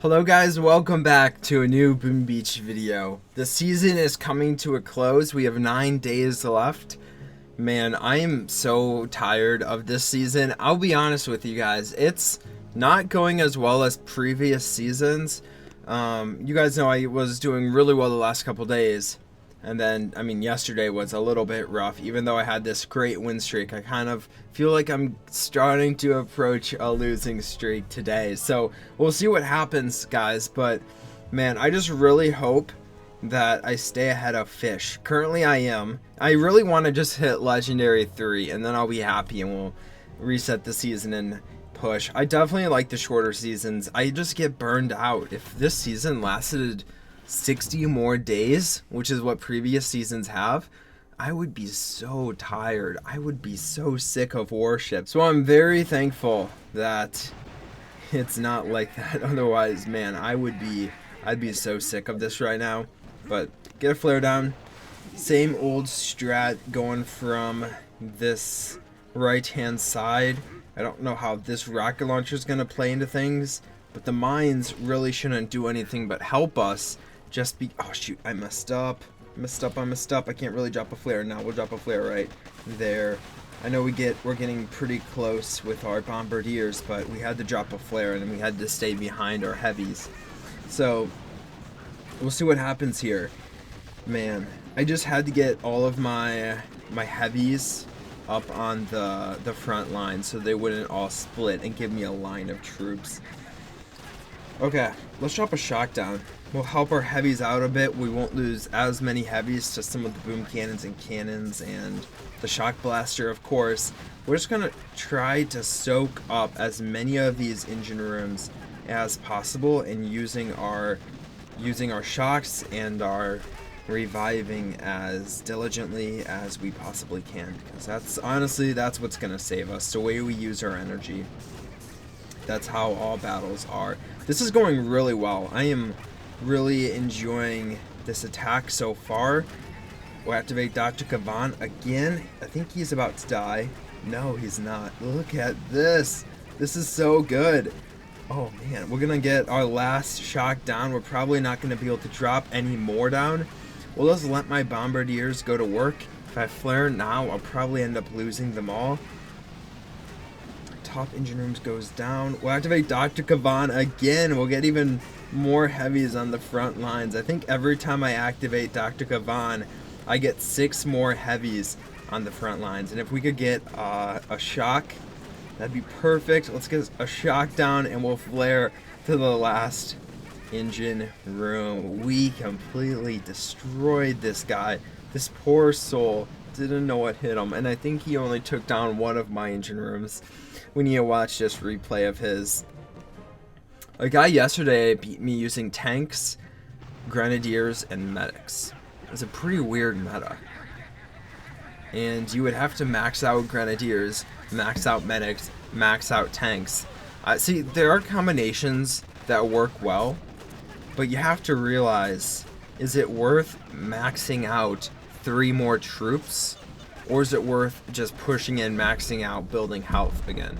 Hello guys, welcome back to a new Boom Beach video. The season is coming to a close. We have 9 days left. Man, I am so tired of this season. I'll be honest with you guys, it's not going as well as previous seasons. You guys know I was doing really well the last couple days. And then, yesterday was a little bit rough. Even though I had this great win streak, I kind of feel like I'm starting to approach a losing streak today. So we'll see what happens, guys. But man, I just really hope that I stay ahead of Fish. Currently I am. I really want to just hit Legendary 3 and then I'll be happy and we'll reset the season and push. I definitely like the shorter seasons. I just get burned out. If this season lasted 60 more days, which is what previous seasons have, I would be so tired. I would be so sick of warships. So I'm very thankful that it's not like that. Otherwise, man, I'd be so sick of this right now. But get a flare down. Same old strat going from this right hand side. I don't know how this rocket launcher is going to play into things, but the mines really shouldn't do anything but help us. Oh shoot, I messed up. I messed up. I can't really drop a flare now. We'll drop a flare right there. I know we're getting pretty close with our bombardiers, but we had to drop a flare and we had to stay behind our heavies. So we'll see what happens here. Man, I just had to get all of my heavies up on the front line so they wouldn't all split and give me a line of troops. Okay, let's drop a shock down. We'll help our heavies out a bit. We won't lose as many heavies to some of the boom cannons and the shock blaster, of course. We're just gonna try to soak up as many of these engine rooms as possible and using our shocks and our reviving as diligently as we possibly can, because that's what's gonna save us, the way we use our energy. That's how all battles are. This is going really well. I am really enjoying this attack so far. We'll activate Dr. Kavan again. I think he's about to die. No, he's not. Look at this. This is so good. Oh man, we're gonna get our last shock down. We're probably not gonna be able to drop any more down. We'll just let my bombardiers go to work. If I flare now, I'll probably end up losing them all. Top engine rooms goes down. We'll activate Dr. Kavan again. We'll get even more heavies on the front lines. I think every time I activate Dr. Kavan, I get 6 more heavies on the front lines. And if we could get a shock, that'd be perfect. Let's get a shock down and we'll flare to the last engine room. We completely destroyed this guy. This poor soul didn't know what hit him, and I think he only took down one of my engine rooms. We need to watch this replay of his. A guy yesterday beat me using tanks, grenadiers, and medics. It was a pretty weird meta. And you would have to max out grenadiers, max out medics, max out tanks. See, there are combinations that work well, but you have to realize, is it worth maxing out 3 more troops, or is it worth just pushing in, maxing out, building health again,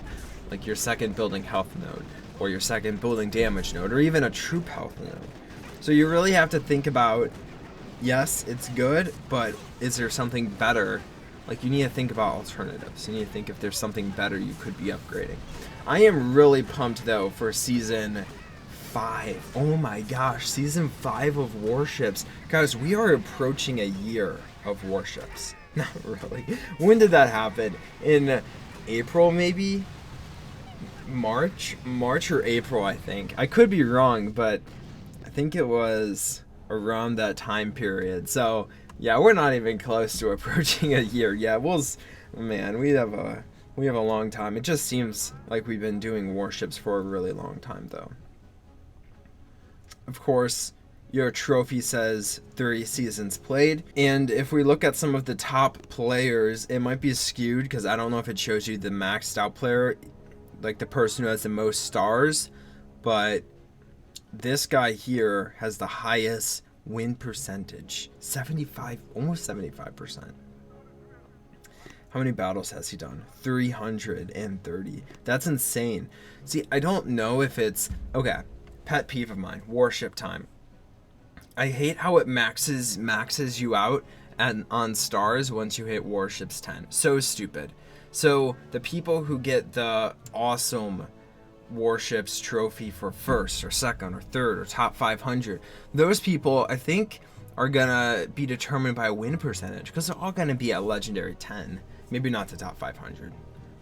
like your second building health node or your second building damage node, or even a troop health node? So you really have to think about, yes, it's good, but is there something better? Like, you need to think about alternatives. You need to think if there's something better you could be upgrading. I am really pumped though for season 5. Oh my gosh, season 5 of Warships. Guys, we are approaching a year of Warships. Not really. When did that happen? In April, maybe? March or April, I think. I could be wrong, but I think it was around that time period. So yeah, we're not even close to approaching a year. Yeah, man, we have a long time. It just seems like we've been doing Warships for a really long time though. Of course, your trophy says 30 seasons played, and if we look at some of the top players, it might be skewed because I don't know if it shows you the maxed out player, like the person who has the most stars, but this guy here has the highest win percentage, 75, almost 75%. How many battles has he done? 330. That's insane. See, I don't know if it's okay. Pet peeve of mine, warship time. I hate how it maxes you out and on stars once you hit warships 10. So stupid. So the people who get the awesome warships trophy for first or second or third or top 500, those people I think are gonna be determined by win percentage, because they're all gonna be at legendary 10. Maybe not the top 500,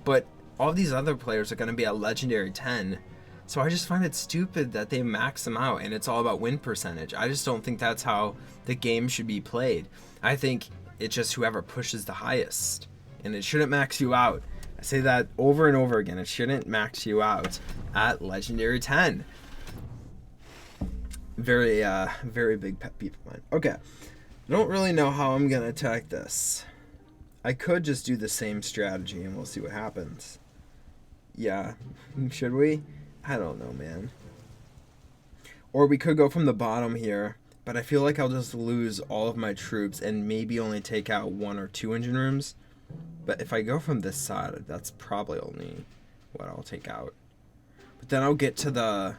but all these other players are gonna be at legendary 10. So I just find it stupid that they max them out and it's all about win percentage. I just don't think that's how the game should be played. I think it's just whoever pushes the highest, and it shouldn't max you out. I say that over and over again. It shouldn't max you out at legendary 10. Very big pet peeve of mine. Okay, I don't really know how I'm gonna attack this. I could just do the same strategy and we'll see what happens. Yeah, should we? I don't know, man. Or we could go from the bottom here, but I feel like I'll just lose all of my troops and maybe only take out 1 or 2 engine rooms. But if I go from this side, that's probably only what I'll take out. But then I'll get to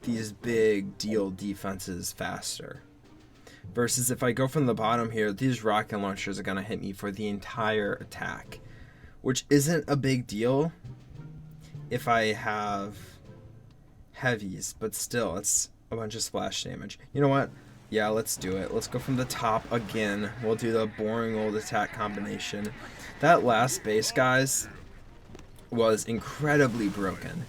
these big deal defenses faster. Versus if I go from the bottom here, these rocket launchers are going to hit me for the entire attack, which isn't a big deal if I have heavies, but still, it's a bunch of splash damage. You know what? Yeah, let's do it. Let's go from the top again. We'll do the boring old attack combination. That last base, guys, was incredibly broken.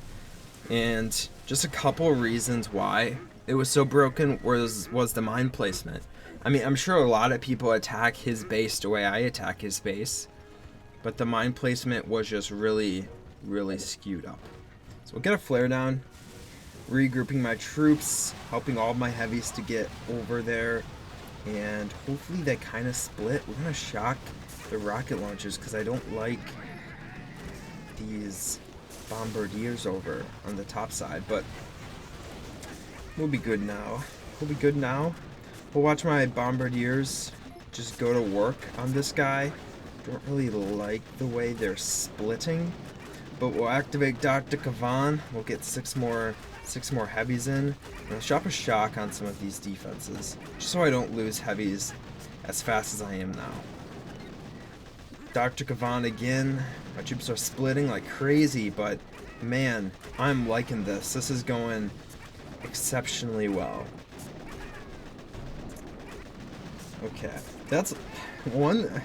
And just a couple reasons why it was so broken was the mine placement. I mean, I'm sure a lot of people attack his base the way I attack his base, but the mine placement was just really, really skewed up. So we'll get a flare down. Regrouping my troops, helping all of my heavies to get over there, and hopefully they kind of split. We're gonna shock the rocket launchers because I don't like these bombardiers over on the top side, but we'll be good now. We'll be good now. We'll watch my bombardiers just go to work on this guy. Don't really like the way they're splitting, but we'll activate Dr. Kavan. We'll get six more heavies in, and I'll drop a shock on some of these defenses, just so I don't lose heavies as fast as I am now. Dr. Kavan again. My troops are splitting like crazy, but man, I'm liking this. This is going exceptionally well. Okay, that's one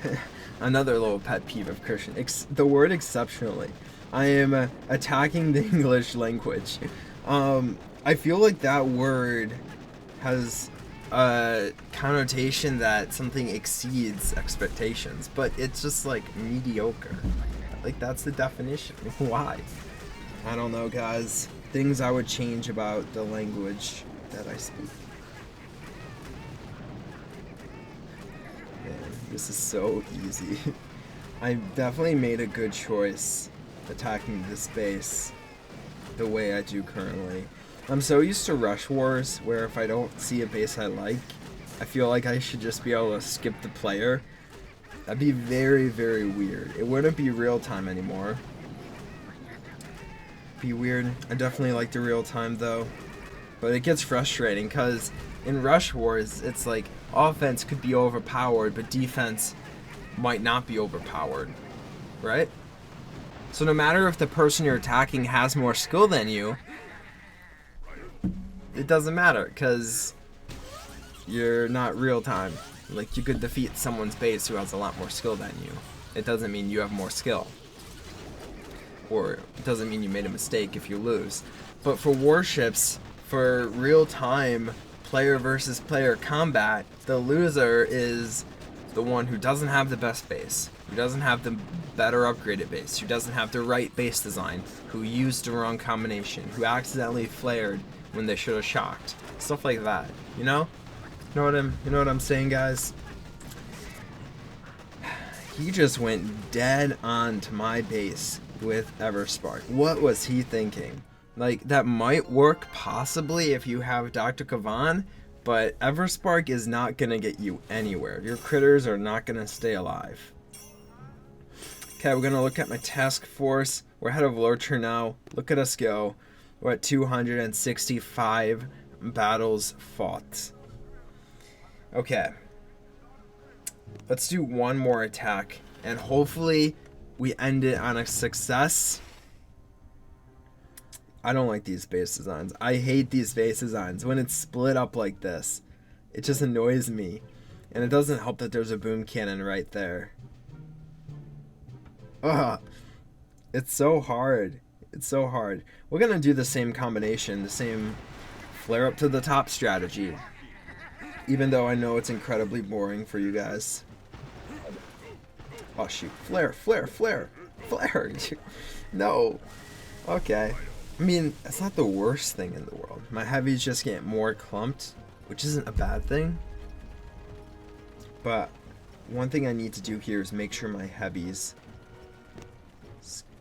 another little pet peeve of Christian. The word exceptionally. I am attacking the English language. I feel like that word has a connotation that something exceeds expectations, but it's just like mediocre. Like, that's the definition. Why? I don't know, guys. Things I would change about the language that I speak. Man, this is so easy. I definitely made a good choice attacking this base the way I do currently. I'm so used to rush wars where if I don't see a base I like, I feel like I should just be able to skip the player. That'd be very, very weird. It wouldn't be real time anymore. Be weird. I definitely like the real time though, but it gets frustrating because in rush wars it's like offense could be overpowered but defense might not be overpowered, right? So no matter if the person you're attacking has more skill than you, it doesn't matter because you're not real time. Like, you could defeat someone's base who has a lot more skill than you. It doesn't mean you have more skill. Or it doesn't mean you made a mistake if you lose. But for warships, for real time player versus player combat, the loser is the one who doesn't have the best base, who doesn't have the better upgraded base, who doesn't have the right base design, who used the wrong combination, who accidentally flared when they should have shocked. Stuff like that, you know? You know what I'm saying, guys? He just went dead on to my base with Everspark. What was he thinking? Like, that might work possibly if you have Dr. Kavan, but Everspark is not gonna get you anywhere. Your critters are not gonna stay alive. Okay, we're gonna look at my task force. We're ahead of Lurcher now. Look at us go. We're at 265 battles fought. Okay. Let's do one more attack, and hopefully we end it on a success. I don't like these base designs. I hate these base designs. When it's split up like this, it just annoys me. And it doesn't help that there's a boom cannon right there. Ugh. It's so hard. It's so hard. We're going to do the same combination, the same flare up to the top strategy. Even though I know it's incredibly boring for you guys. Oh shoot. Flare, flare, flare, flare. No. Okay. I mean, that's not the worst thing in the world. My heavies just get more clumped, which isn't a bad thing. But one thing I need to do here is make sure my heavies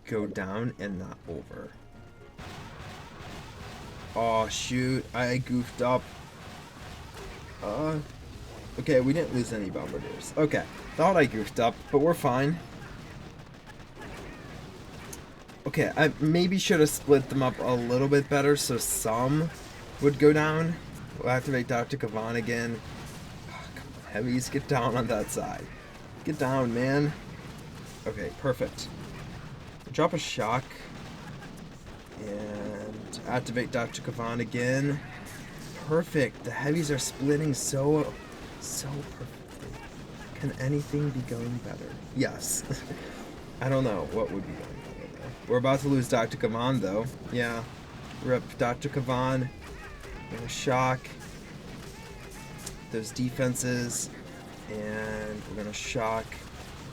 go down and not over. Oh shoot, I goofed up. Okay, we didn't lose any bombardiers. Okay, thought I goofed up, but we're fine. Okay, I maybe should have split them up a little bit better so some would go down. We'll activate Dr. Kavan again. Oh, come on, heavies, get down on that side. Get down, man. Okay, perfect. Drop a shock. And activate Dr. Kavan again. Perfect. The heavies are splitting so perfectly. Can anything be going better? Yes. I don't know what would be going better though. We're about to lose Dr. Kavan though. Yeah. Rip Dr. Kavan. We're gonna shock those defenses. And we're gonna shock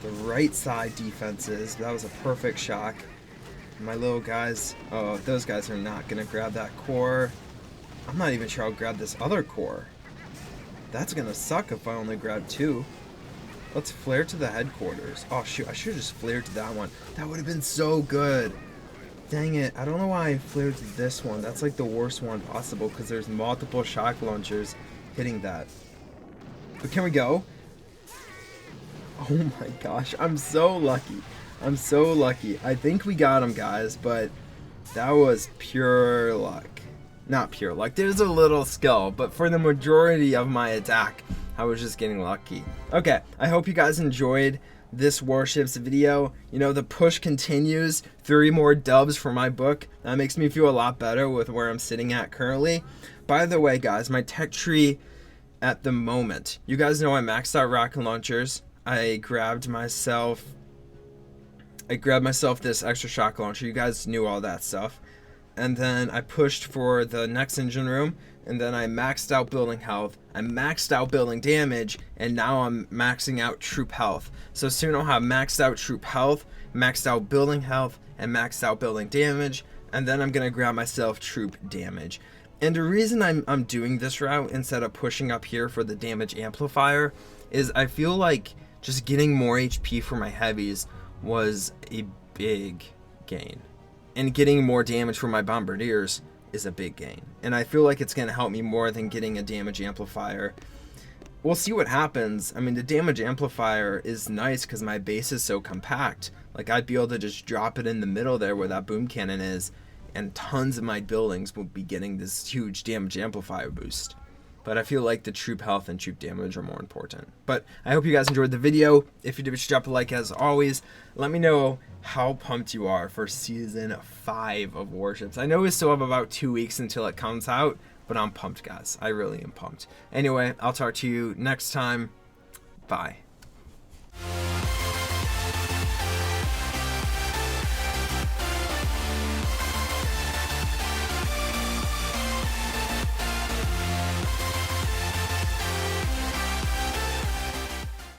the right side defenses. That was a perfect shock. My little guys, oh, those guys are not gonna grab that core. I'm not even sure I'll grab this other core. That's gonna suck if I only grab two. Let's flare to the headquarters. Oh shoot, I should have just flared to that one. That would have been so good. Dang it, I don't know why I flared to this one. That's like the worst one possible because there's multiple shock launchers hitting that. But can we go? Oh my gosh, I'm so lucky. I'm so lucky. I think we got him, guys, but that was pure luck. Not pure luck. There's a little skill, but for the majority of my attack, I was just getting lucky. Okay, I hope you guys enjoyed this Warships video. You know, the push continues. 3 more dubs for my book. That makes me feel a lot better with where I'm sitting at currently. By the way, guys, my tech tree at the moment. You guys know I maxed out rocket launchers. I grabbed myself this extra shock launcher. You guys knew all that stuff. And then I pushed for the next engine room, and then I maxed out building health, I maxed out building damage, and now I'm maxing out troop health. So soon I'll have maxed out troop health, maxed out building health, and maxed out building damage, and then I'm gonna grab myself troop damage. And the reason I'm doing this route instead of pushing up here for the damage amplifier is I feel like just getting more HP for my heavies was a big gain. And getting more damage for my bombardiers is a big gain. And I feel like it's going to help me more than getting a damage amplifier. We'll see what happens. I mean, the damage amplifier is nice because my base is so compact. Like, I'd be able to just drop it in the middle there where that boom cannon is, and tons of my buildings will be getting this huge damage amplifier boost. But I feel like the troop health and troop damage are more important. But I hope you guys enjoyed the video. If you did, drop a like as always. Let me know how pumped you are for Season 5 of Warships. I know we still have about 2 weeks until it comes out, but I'm pumped, guys. I really am pumped. Anyway, I'll talk to you next time. Bye.